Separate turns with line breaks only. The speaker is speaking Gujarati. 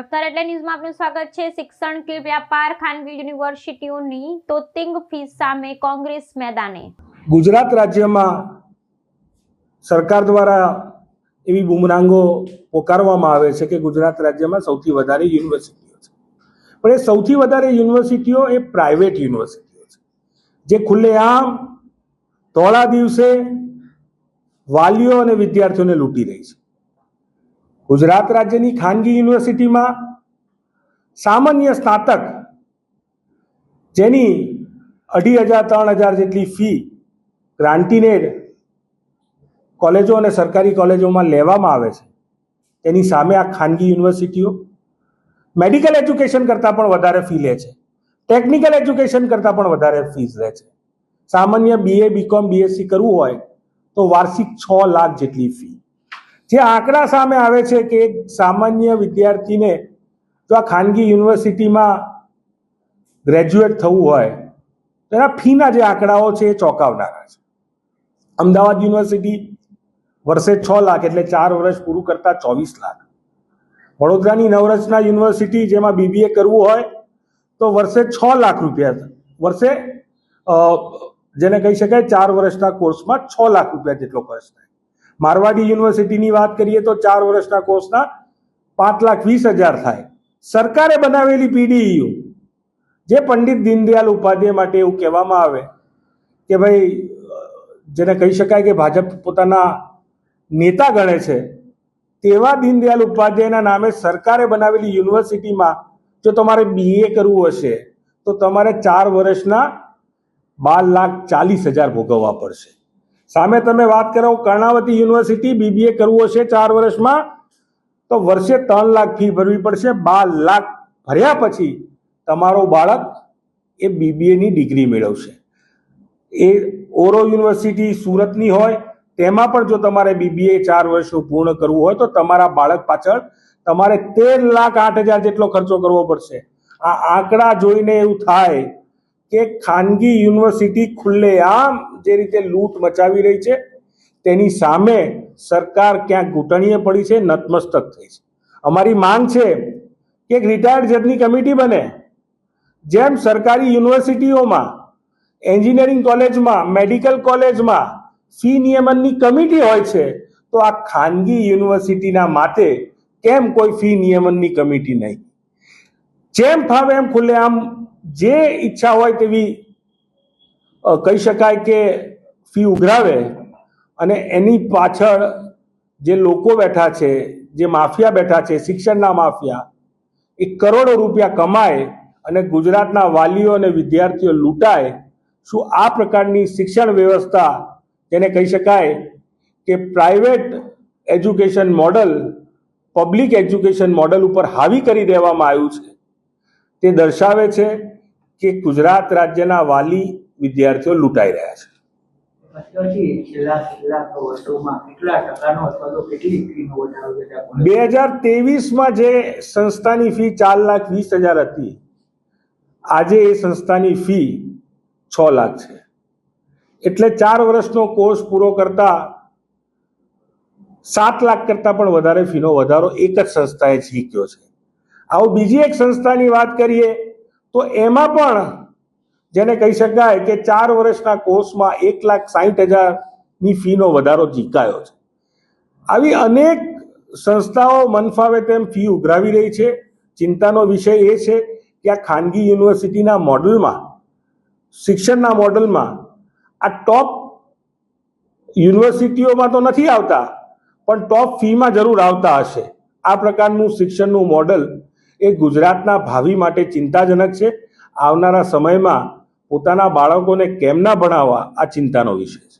રફતાર એટલે ન્યૂઝમાં આપનું સ્વાગત છે। શિક્ષણ કે વ્યાપાર ખાનગી યુનિવર્સિટીઓની તોતિંગ ફીસ સામે કોંગ્રેસ મેદાને।
ગુજરાત રાજ્યમાં સરકાર દ્વારા એવી બુમરાંગો પોકારવામાં આવે છે કે ગુજરાત રાજ્યમાં સૌથી વધારે યુનિવર્સિટીઓ છે, પણ એ સૌથી વધારે યુનિવર્સિટીઓ એ પ્રાઇવેટ યુનિવર્સિટીઓ છે, જે ખુલ્લેઆમ ધોળા દિવસે વાલીઓ અને વિદ્યાર્થીઓને લૂંટી રહી છે। ગુજરાત રાજ્યની ખાનગી યુનિવર્સિટીમાં સામાન્ય સ્નાતક જેની 2,500-3,000 જેટલી ફી ગ્રાન્ટીનેડ કોલેજો અને સરકારી કોલેજોમાં લેવામાં આવે છે, તેની સામે આ ખાનગી યુનિવર્સિટીઓ મેડિકલ એજ્યુકેશન કરતાં પણ વધારે ફી લે છે, ટેકનિકલ એજ્યુકેશન કરતાં પણ વધારે ફીસ લે છે। સામાન્ય BA BCom BSc કરવું હોય તો વાર્ષિક 6 લાખ જેટલી ફી। જે આંકડા સામે આવે છે કે એક સામાન્ય વિદ્યાર્થીને જો આ ખાનગી યુનિવર્સિટીમાં ગ્રેજ્યુએટ થવું હોય તો એના ફીના જે આંકડાઓ છે એ ચોંકાવનારા છે। અમદાવાદ યુનિવર્સિટી વર્ષે 6 લાખ એટલે 4 વર્ષ પૂરું કરતા 24 લાખ। વડોદરાની નવરચના યુનિવર્સિટી જેમાં BBA કરવું હોય તો વર્ષે 6 લાખ રૂપિયા, વર્ષે જેને કહી શકાય 4 વર્ષના કોર્સમાં 6 લાખ રૂપિયા જેટલો ખર્ચ થાય। મારવાડી યુનિવર્સિટીની વાત કરીએ તો 4 વર્ષના કોર્સના 5,20,000 થાય। સરકારે બનાવેલી PDU જે પંડિત દીનદયાળ ઉપાધ્યાય માટે એવું કહેવામાં આવે કે ભાઈ જેને કહી શકાય કે ભાજપ પોતાના નેતા ગણે છે, તેવા દીનદયાળ ઉપાધ્યાયના નામે સરકારે બનાવેલી યુનિવર્સિટીમાં જો તમારે BA કરવું હશે તો તમારે 4 વર્ષના 12,40,000 ભોગવવા પડશે। સામે તમે વાત કરો કર્ણાવતી યુનિવર્સિટી BBA કરવું હશે 4 વર્ષમાં તો વર્ષે 3 લાખ ફી ભરવી પડશે। 12 લાખ ભર્યા પછી તમારો બાળક એ BBA ની ડિગ્રી મેળવશે। એ ઓરો યુનિવર્સિટી સુરતની હોય તેમાં પણ જો તમારે BBA 4 વર્ષનું પૂર્ણ કરવું હોય તો તમારા બાળક પાછળ તમારે 13,08,000 જેટલો ખર્ચો કરવો પડશે। આ આંકડા જોઈને એવું થાય કે ખાનગી યુનિવર્સિટી ખુલ્લેઆમ જે રીતે લૂંટ મચાવી રહી છે તેની સામે સરકાર ક્યાંક ઘૂંટણીએ પડી છે, નતમસ્તક થઈ છે। અમારી માંગ છે કે એક રિટાયર્ડ જજની કમિટી બને। જેમ સરકારી યુનિવર્સિટીઓમાં, એન્જિનિયરિંગ કોલેજમાં, મેડિકલ કોલેજમાં ફી નિયમનની કમિટી હોય છે તો આ ખાનગી યુનિવર્સિટીના માટે કેમ કોઈ ફી નિયમનની કમિટી નહીં? જેમ ફાવે એમ ખુલ્લેઆમ જે ઈચ્છા હોય તેવી કહી શકાય કે ફી ઉઘરાવે અને એની પાછળ જે લોકો બેઠા છે, જે માફિયા બેઠા છે, શિક્ષણના માફિયા, એ કરોડો રૂપિયા કમાય અને ગુજરાતના વાલીઓ અને વિદ્યાર્થીઓ લૂંટાય। શું આ પ્રકારની શિક્ષણ વ્યવસ્થા જેને કહી શકાય કે private education model public education model ઉપર હાવી કરી દેવામાં આવ્યું છે, તે દર્શાવે છે કે ગુજરાત રાજ્યના વાલી વિદ્યાર્થીઓ લૂંટાઈ રહ્યા છે। 2023માં જે સંસ્થાની ફી 4,20,000 હતી, આજે એ સંસ્થાની ફી 6 લાખ છે। એટલે 4 વર્ષનો કોર્સ પૂરો કરતા 7 લાખ કરતાં પણ વધારે ફીનો વધારો એક જ સંસ્થાએ ઝીક્યો છે। આવું બીજી એક સંસ્થાની વાત કરીએ તો એમાં પણ જેને કહી શકાય કે 4 વર્ષના કોર્સમાં 1,60,000ની ફીનો વધારો ઝીકાયો છે। આવી અનેક સંસ્થાઓ મનફાવે તેમ ફી ઉઘરાવી રહી છે। ચિંતાનો વિષય એ છે કે આ ખાનગી યુનિવર્સિટીના મોડલમાં, શિક્ષણના મોડલમાં આ ટોપ યુનિવર્સિટીઓમાં તો નથી આવતા પણ ટોપ ફીમાં જરૂર આવતા હશે। આ પ્રકારનું શિક્ષણનું મોડલ એ ગુજરાતના ભાવિ માટે ચિંતાજનક છે। આવનારા સમયમાં પોતાના બાળકોને કેમ ના ભણાવવા આ ચિંતાનો વિષય છે।